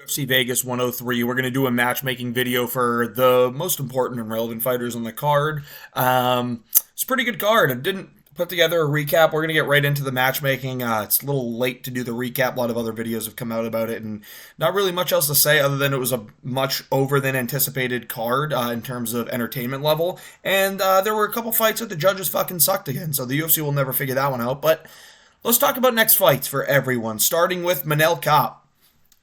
UFC Vegas 103. We're going to do a matchmaking video for the most important and relevant fighters on the card. It's a pretty good card. I didn't put together a recap. We're going to get right into the matchmaking. It's a little late to do the recap. A lot of other videos have come out about it, and not really much else to say other than it was a much over than anticipated card in terms of entertainment level. And there were a couple fights that the judges fucking sucked again, so the UFC will never figure that one out. But let's talk about next fights for everyone, starting with Manel Kape.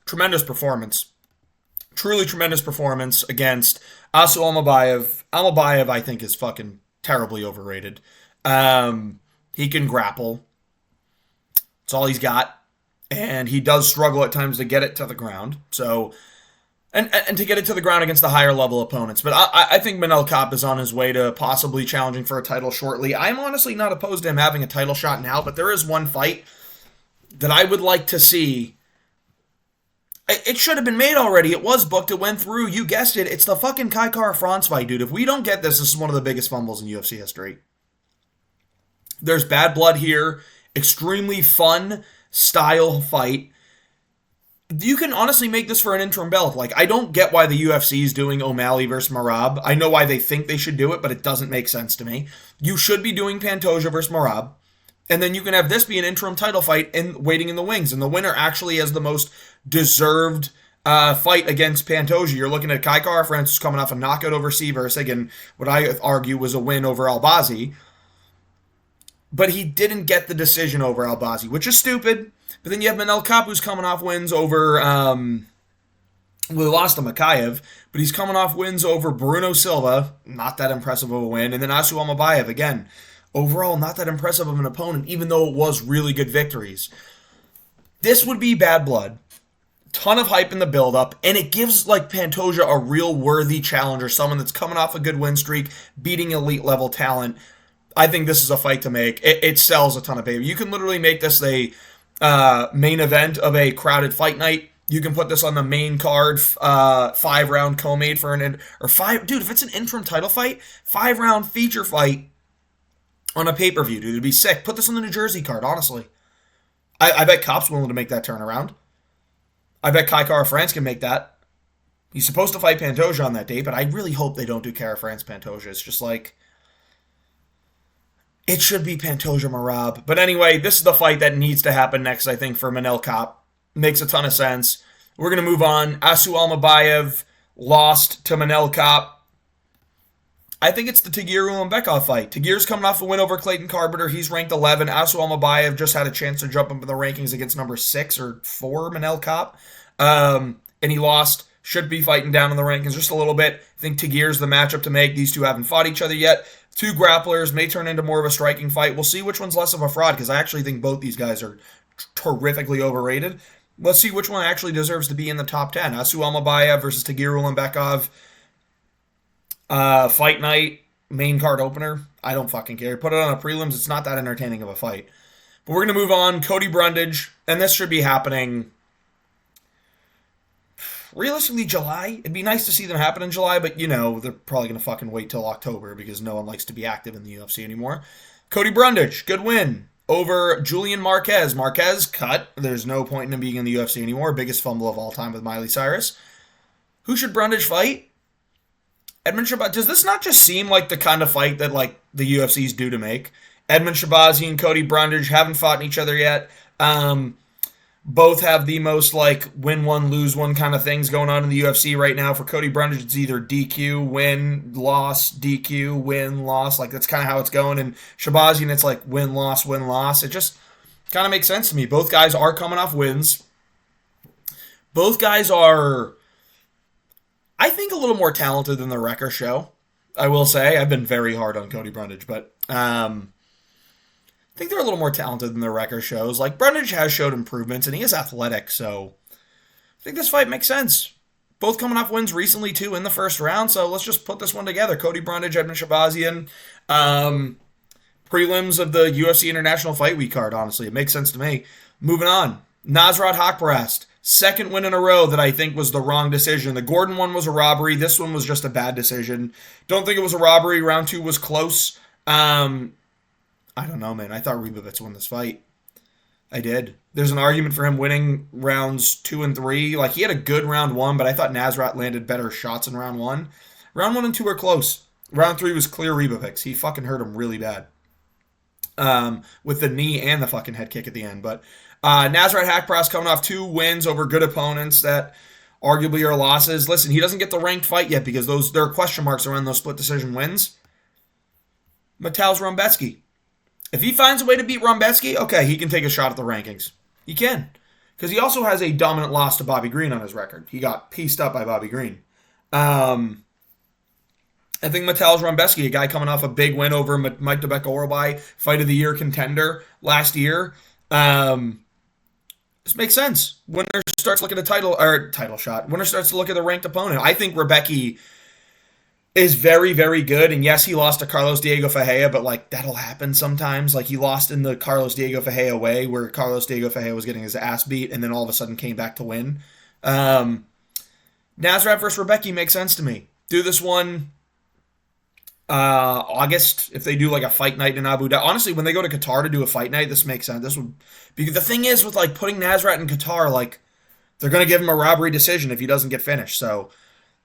Tremendous performance. Truly tremendous performance against Asu Almabayev. Almabayev, I think, is fucking terribly overrated. He can grapple. That's all he's got. And he does struggle at times to get it to the ground. So, and to get it to the ground against the higher level opponents. But I think Manel Kape is on his way to possibly challenging for a title shortly. I'm honestly not opposed to him having a title shot now, but there is one fight that I would like to see. It should have been made already. It was booked. It went through. You guessed it. It's the fucking Kai Kara-France fight, dude. If we don't get this, this is one of the biggest fumbles in UFC history. There's bad blood here. Extremely fun style fight. You can honestly make this for an interim belt. Like, I don't get why the UFC is doing O'Malley versus Merab. I know why they think they should do it, but it doesn't make sense to me. You should be doing Pantoja versus Merab. And then you can have this be an interim title fight and waiting in the wings. And the winner actually has the most deserved fight against Pantoja. You're looking at Kai Kara-France, who's coming off a knockout over Seversig, and what I argue was a win over Albazi. But he didn't get the decision over Albazi, which is stupid. But then you have Manel Kape, who's coming off wins over... we lost to Makayev, but he's coming off wins over Bruno Silva. Not that impressive of a win. And then Asu Almabayev, again... Overall, not that impressive of an opponent, even though it was really good victories. This would be bad blood. Ton of hype in the build-up, and it gives like Pantoja a real worthy challenger, someone that's coming off a good win streak, beating elite-level talent. I think this is a fight to make. It sells a ton of paper. You can literally make this a main event of a crowded fight night. You can put this on the main card, 5-round co-made for dude, if it's an interim title fight, 5-round feature fight, on a pay-per-view, dude. It'd be sick. Put this on the New Jersey card, honestly. I bet Kape's willing to make that turnaround. I bet Kai Kara-France can make that. He's supposed to fight Pantoja on that date, but I really hope they don't do Kara-France-Pantoja. It's just like... It should be Pantoja-Merab. But anyway, this is the fight that needs to happen next, I think, for Manel Kape. Makes a ton of sense. We're going to move on. Asu Almabayev lost to Manel Kape. I think it's the Tagir Ulanbekov fight. Tagir's coming off a win over Clayton Carpenter. He's ranked 11. Asu Almabayev just had a chance to jump up in the rankings against number 6 or 4, Manel Kape. And he lost. Should be fighting down in the rankings just a little bit. I think Tagir's the matchup to make. These two haven't fought each other yet. Two grapplers may turn into more of a striking fight. We'll see which one's less of a fraud, because I actually think both these guys are terrifically overrated. Let's see which one actually deserves to be in the top 10. Asu Almabayev versus Tagir Ulanbekov. Fight night, main card opener. I don't fucking care. Put it on a prelims. It's not that entertaining of a fight. But we're going to move on. Cody Brundage. And this should be happening realistically July. It'd be nice to see them happen in July, but you know, they're probably going to fucking wait till October because no one likes to be active in the UFC anymore. Cody Brundage, good win over Julian Marquez. Marquez cut. There's no point in him being in the UFC anymore. Biggest fumble of all time with Miley Cyrus. Who should Brundage fight? Edmund Shabazi. Does this not just seem like the kind of fight that like the UFC's due to make? Edmund Shabazi and Cody Brundage haven't fought each other yet. Both have the most like win one, lose one kind of things going on in the UFC right now. For Cody Brundage, it's either DQ, win, loss, DQ, win, loss. Like that's kind of how it's going. And Shabazi, and it's like win, loss, win, loss. It just kind of makes sense to me. Both guys are coming off wins. Both guys are, I think, a little more talented than the Wrecker show. I will say. I've been very hard on Cody Brundage, but I think they're a little more talented than the Wrecker shows. Like, Brundage has showed improvements, and he is athletic, so I think this fight makes sense. Both coming off wins recently, too, in the first round, so let's just put this one together. Cody Brundage, Edmund Shabazian. Prelims of the UFC International Fight Week card, honestly. It makes sense to me. Moving on. Nasrat Haqparast. Second win in a row that I think was the wrong decision. The Gordon one was a robbery. This one was just a bad decision. Don't think it was a robbery. Round 2 was close. I don't know, man. I thought Rebovitz won this fight. I did. There's an argument for him winning rounds 2 and 3. Like, he had a good round 1, but I thought Nasrat landed better shots in round 1. Round 1 and 2 were close. Round 3 was clear Ribovics. He fucking hurt him really bad. With the knee and the fucking head kick at the end. But Nasrat Haqparast coming off 2 wins over good opponents that arguably are losses. Listen, he doesn't get the ranked fight yet because there are question marks around those split decision wins. Mateusz Rebecki. If he finds a way to beat Rebecki, okay, he can take a shot at the rankings. He can. Because he also has a dominant loss to Bobby Green on his record. He got pieced up by Bobby Green. I think Mateusz Rebecki, a guy coming off a big win over Mike Debeka-Orlbai, Fight of the Year contender last year. This makes sense. Winner starts looking at title shot. Winner starts to look at the ranked opponent. I think Rebecki is very, very good. And yes, he lost to Carlos Diego Ferreira, but like that'll happen sometimes. Like he lost in the Carlos Diego Ferreira way, where Carlos Diego Ferreira was getting his ass beat and then all of a sudden came back to win. Nasrat versus Rebecki makes sense to me. Do this one August, if they do like a fight night in Abu Dhabi. Honestly, when they go to Qatar to do a fight night, this makes sense. This would because the thing is with like putting Nasrat in Qatar, like they're gonna give him a robbery decision if he doesn't get finished. So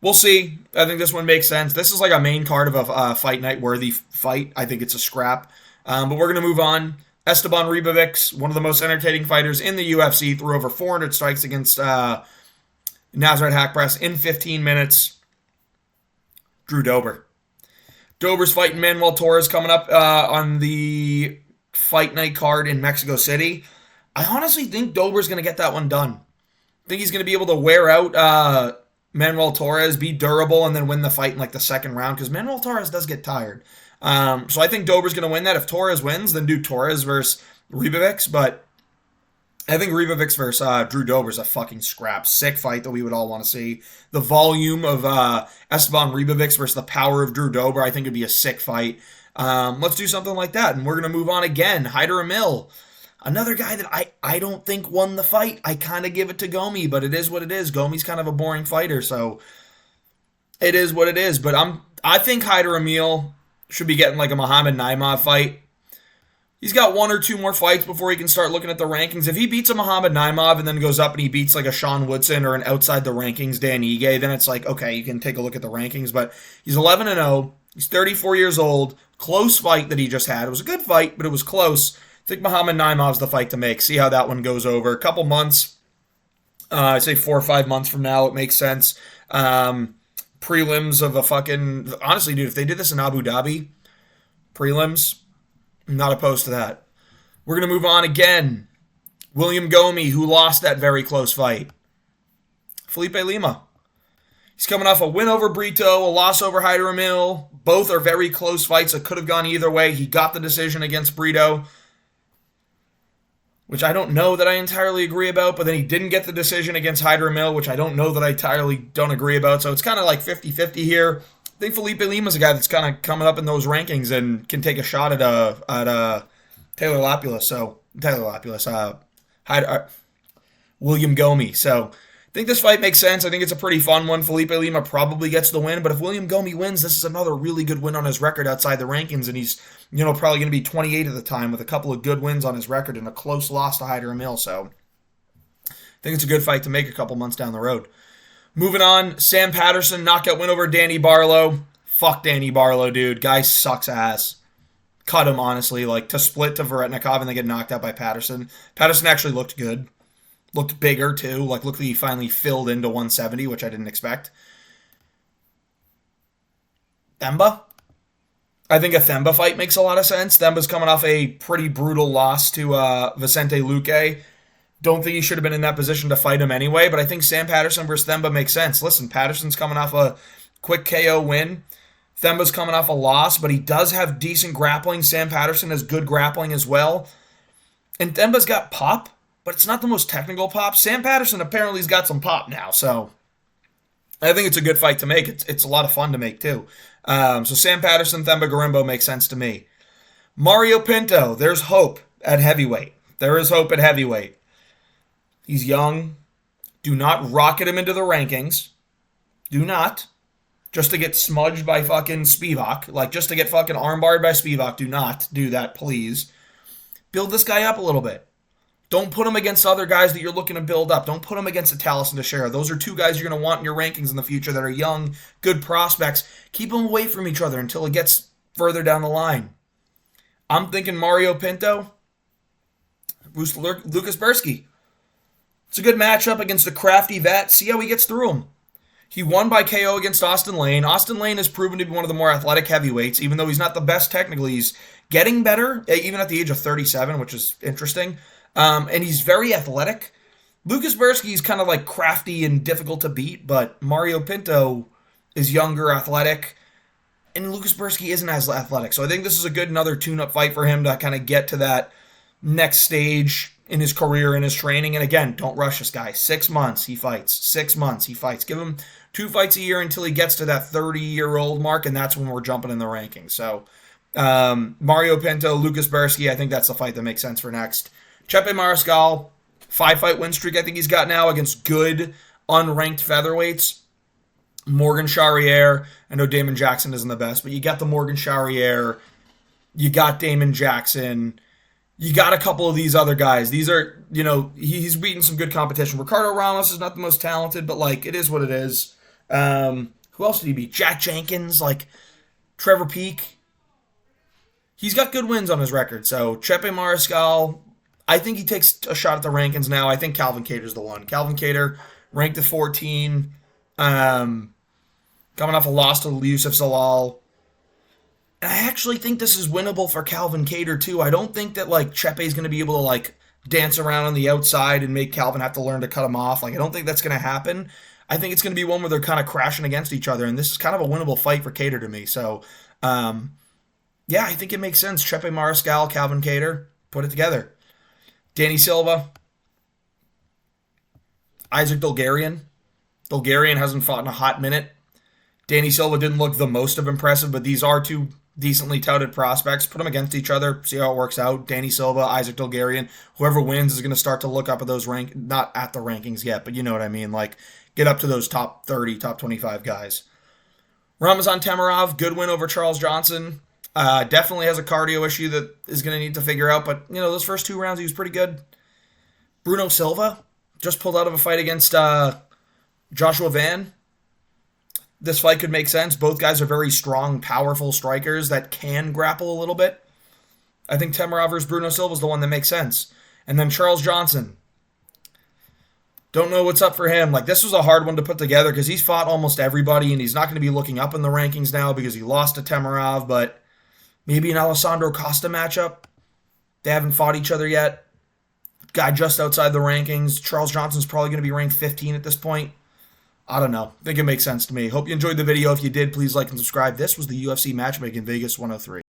we'll see. I think this one makes sense. This is like a main card of a fight night worthy fight. I think it's a scrap. But we're gonna move on. Esteban Ribovics, one of the most entertaining fighters in the UFC, threw over 400 strikes against Nasrat Haqparast in 15 minutes. Drew Dober. Dober's fighting Manuel Torres coming up on the fight night card in Mexico City. I honestly think Dober's going to get that one done. I think he's going to be able to wear out Manuel Torres, be durable, and then win the fight in like the second round because Manuel Torres does get tired. So I think Dober's going to win that. If Torres wins, then do Torres versus Ribovics. But I think Ribovics versus Drew Dober's a fucking scrap. Sick fight that we would all want to see. The volume of Esteban Ribovics versus the power of Drew Dober, I think would be a sick fight. Let's do something like that. And we're going to move on again. Hyder Emil. Another guy that I don't think won the fight. I kind of give it to Gomi, but it is what it is. Gomi's kind of a boring fighter, so it is what it is. But I think Hyder Emil should be getting like a Muhammad Naimov fight. He's got 1 or 2 more fights before he can start looking at the rankings. If he beats a Muhammad Naimov and then goes up and he beats like a Sean Woodson or an outside the rankings Dan Ige, then it's like, okay, you can take a look at the rankings. But he's 11-0. He's 34 years old. Close fight that he just had. It was a good fight, but it was close. I think Muhammad Naimov's the fight to make. See how that one goes over. A couple months, I'd say 4 or 5 months from now, it makes sense. Prelims of a fucking... Honestly, dude, if they did this in Abu Dhabi, prelims... I'm not opposed to that. We're going to move on again. William Gomi, who lost that very close fight. Felipe Lima. He's coming off a win over Brito, a loss over Hyder Emil. Both are very close fights that could have gone either way. He got the decision against Brito, which I don't know that I entirely agree about, but then he didn't get the decision against Hyder Emil, which I don't know that I entirely don't agree about. So it's kind of like 50-50 here. I think Felipe Lima's a guy that's kind of coming up in those rankings and can take a shot at Taylor Lapulus. William Gomi. So I think this fight makes sense. I think it's a pretty fun one. Felipe Lima probably gets the win, but if William Gomi wins, this is another really good win on his record outside the rankings, and he's probably going to be 28 at the time with a couple of good wins on his record and a close loss to Hyder Emil. So I think it's a good fight to make a couple months down the road. Moving on, Sam Patterson, knockout win over Danny Barlow. Fuck Danny Barlow, dude. Guy sucks ass. Cut him, honestly. Like, to split to Veretnikov and they get knocked out by Patterson. Patterson actually looked good. Looked bigger, too. Like, looked like he finally filled into 170, which I didn't expect. Themba? I think a Themba fight makes a lot of sense. Themba's coming off a pretty brutal loss to Vicente Luque. Don't think he should have been in that position to fight him anyway, but I think Sam Patterson versus Themba makes sense. Listen, Patterson's coming off a quick KO win. Themba's coming off a loss, but he does have decent grappling. Sam Patterson has good grappling as well. And Themba's got pop, but it's not the most technical pop. Sam Patterson apparently has got some pop now, so I think it's a good fight to make. It's a lot of fun to make, too. So Sam Patterson, Themba Gorimbo makes sense to me. Mario Pinto, there's hope at heavyweight. There is hope at heavyweight. He's young. Do not rocket him into the rankings. Do not. Just to get smudged by fucking Spivak. Like, just to get fucking armbarred by Spivak. Do not do that, please. Build this guy up a little bit. Don't put him against other guys that you're looking to build up. Don't put him against a Talis and Teixeira. Those are two guys you're going to want in your rankings in the future that are young, good prospects. Keep them away from each other until it gets further down the line. I'm thinking Mario Pinto, Lucas Bursky. It's a good matchup against a crafty vet. See how he gets through him. He won by KO against Austin Lane. Austin Lane has proven to be one of the more athletic heavyweights, even though he's not the best technically. He's getting better, even at the age of 37, which is interesting. And he's very athletic. Lucas Bursky is kind of like crafty and difficult to beat, but Mario Pinto is younger, athletic, and Lucas Bursky isn't as athletic. So I think this is a good another tune-up fight for him to kind of get to that next stage in his career, in his training. And again, don't rush this guy. 6 months, he fights. 6 months, he fights. Give him 2 fights a year until he gets to that 30-year-old mark, and that's when we're jumping in the rankings. So Mario Pinto, Lucas Bursky, I think that's the fight that makes sense for next. Chepe Mariscal, 5-fight win streak I think he's got now against good unranked featherweights. Morgan Charriere, I know Damon Jackson isn't the best, but you got the Morgan Charriere, you got Damon Jackson, you got a couple of these other guys. These are, he's beaten some good competition. Ricardo Ramos is not the most talented, but, it is what it is. Who else did he beat? Jack Jenkins, Trevor Peake. He's got good wins on his record. So, Chepe Mariscal, I think he takes a shot at the rankings now. I think Calvin Kattar's the one. Calvin Kattar, ranked at 14, coming off a loss to Yusuf Zalal. And I actually think this is winnable for Calvin Kattar, too. I don't think that, Chepe's going to be able to, dance around on the outside and make Calvin have to learn to cut him off. I don't think that's going to happen. I think it's going to be one where they're kind of crashing against each other, and this is kind of a winnable fight for Kattar to me. So, yeah, I think it makes sense. Chepe Mariscal, Calvin Kattar, put it together. Danny Silva, Isaac Dulgarian. Dulgarian hasn't fought in a hot minute. Danny Silva didn't look the most of impressive, but these are two decently touted prospects. Put them against each other, see how it works out. Danny Silva, Isaac Dulgarian. Whoever wins is going to start to look up at those not at the rankings yet, but you know what I mean. Get up to those top 30, top 25 guys. Ramazan Tamarov, good win over Charles Johnson. Definitely has a cardio issue that is going to need to figure out, but, those first 2 rounds, he was pretty good. Bruno Silva just pulled out of a fight against Joshua Van. This fight could make sense. Both guys are very strong, powerful strikers that can grapple a little bit. I think Tamarov versus Bruno Silva is the one that makes sense. And then Charles Johnson. Don't know what's up for him. This was a hard one to put together because he's fought almost everybody, and he's not going to be looking up in the rankings now because he lost to Tamarov, but maybe an Alessandro Costa matchup. They haven't fought each other yet. Guy just outside the rankings. Charles Johnson's probably going to be ranked 15 at this point. I don't know. I think it makes sense to me. Hope you enjoyed the video. If you did, please like and subscribe. This was the UFC Matchmaking Vegas 103.